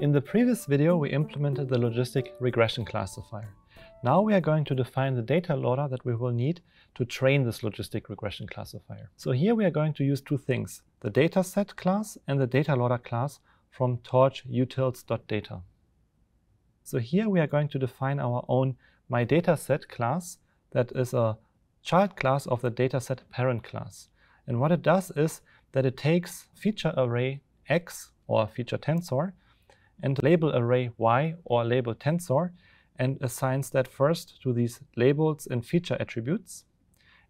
In the previous video, we implemented the Logistic Regression classifier. Now we are going to define the data loader that we will need to train this Logistic Regression classifier. So here we are going to use two things, the dataset class and the data loader class from torch utils.data. So here we are going to define our own myDataset class that is a child class of the dataset parent class. And what it does is that it takes feature array X or feature tensor and label array Y or label tensor and assigns that first to these labels and feature attributes.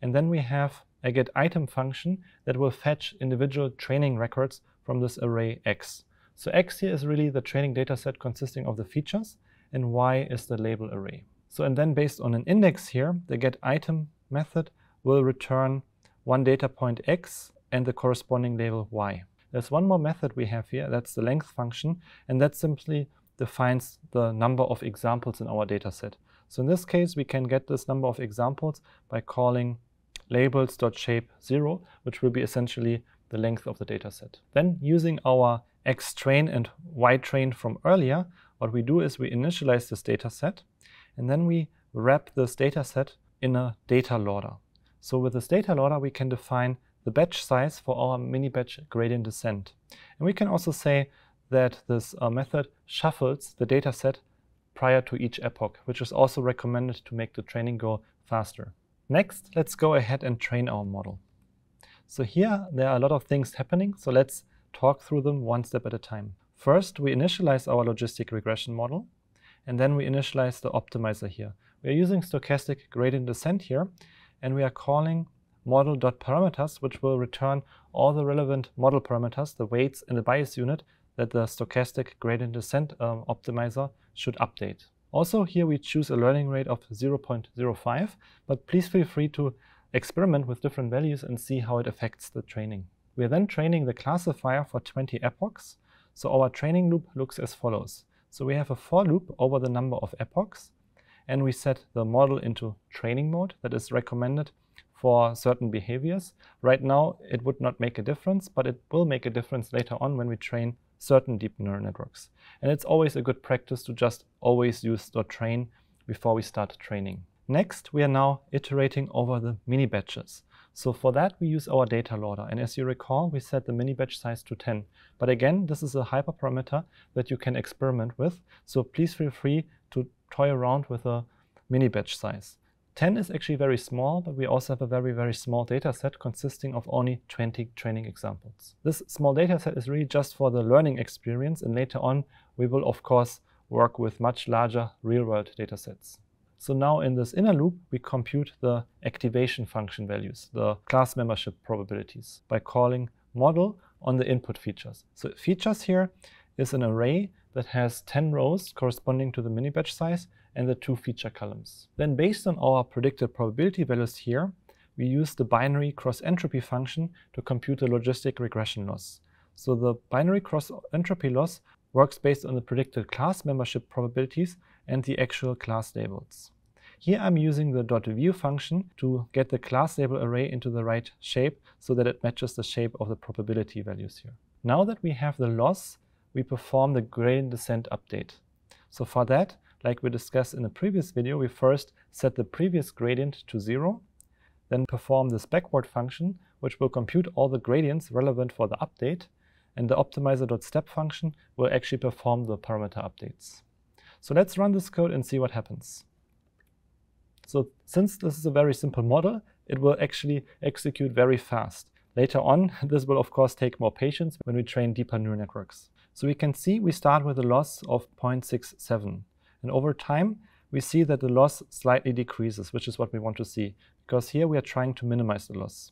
And then we have a getItem function that will fetch individual training records from this array X. So X here is really the training dataset consisting of the features, and Y is the label array. So and then based on an index here, the getItem method will return one data point X and the corresponding label Y. There's one more method we have here, that's the length function, and that simply defines the number of examples in our dataset. So in this case, we can get this number of examples by calling labels.shape0, which will be essentially the length of the dataset. Then using our xtrain and ytrain from earlier, what we do is we initialize this dataset, and then we wrap this dataset in a data loader. So with this data loader, we can define the batch size for our mini-batch gradient descent. And we can also say that this method shuffles the dataset prior to each epoch, which is also recommended to make the training go faster. Next, let's go ahead and train our model. So here there are a lot of things happening, so let's talk through them one step at a time. First, we initialize our logistic regression model, and then we initialize the optimizer here. We are using stochastic gradient descent here, and we are calling model.parameters, which will return all the relevant model parameters, the weights and the bias unit that the stochastic gradient descent optimizer should update. Also here we choose a learning rate of 0.05, but please feel free to experiment with different values and see how it affects the training. We are then training the classifier for 20 epochs, so our training loop looks as follows. So we have a for loop over the number of epochs, and we set the model into training mode that is recommended for certain behaviors. Right now it would not make a difference, but it will make a difference later on when we train certain deep neural networks. And it's always a good practice to just always use .train before we start training. Next, we are now iterating over the mini batches. So for that we use our data loader, and as you recall, we set the mini batch size to 10. But again, this is a hyperparameter that you can experiment with, so please feel free to toy around with a mini batch size. 10 is actually very small, but we also have a very small data set consisting of only 20 training examples. This small data set is really just for the learning experience, and later on we will of course work with much larger real-world data sets. So now in this inner loop, we compute the activation function values, the class membership probabilities, by calling model on the input features. So features here is an array that has 10 rows corresponding to the mini batch size and the 2 feature columns. Then based on our predicted probability values here, we use the binary cross-entropy function to compute the logistic regression loss. So the binary cross-entropy loss works based on the predicted class membership probabilities and the actual class labels. Here I'm using the .view function to get the class label array into the right shape so that it matches the shape of the probability values here. Now that we have the loss, we perform the gradient descent update. So for that, like we discussed in the previous video, we first set the previous gradient to 0, then perform this backward function, which will compute all the gradients relevant for the update, and the optimizer.step function will actually perform the parameter updates. So let's run this code and see what happens. So since this is a very simple model, it will actually execute very fast. Later on, this will of course take more patience when we train deeper neural networks. So we can see we start with a loss of 0.67. And over time, we see that the loss slightly decreases, which is what we want to see, because here we are trying to minimize the loss.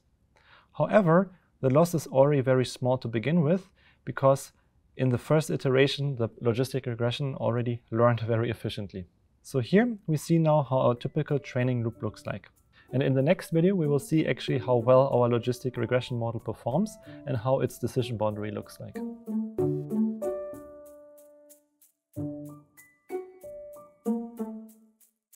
However, the loss is already very small to begin with, because in the first iteration, the logistic regression already learned very efficiently. So here we see now how our typical training loop looks like. And in the next video, we will see actually how well our logistic regression model performs and how its decision boundary looks like.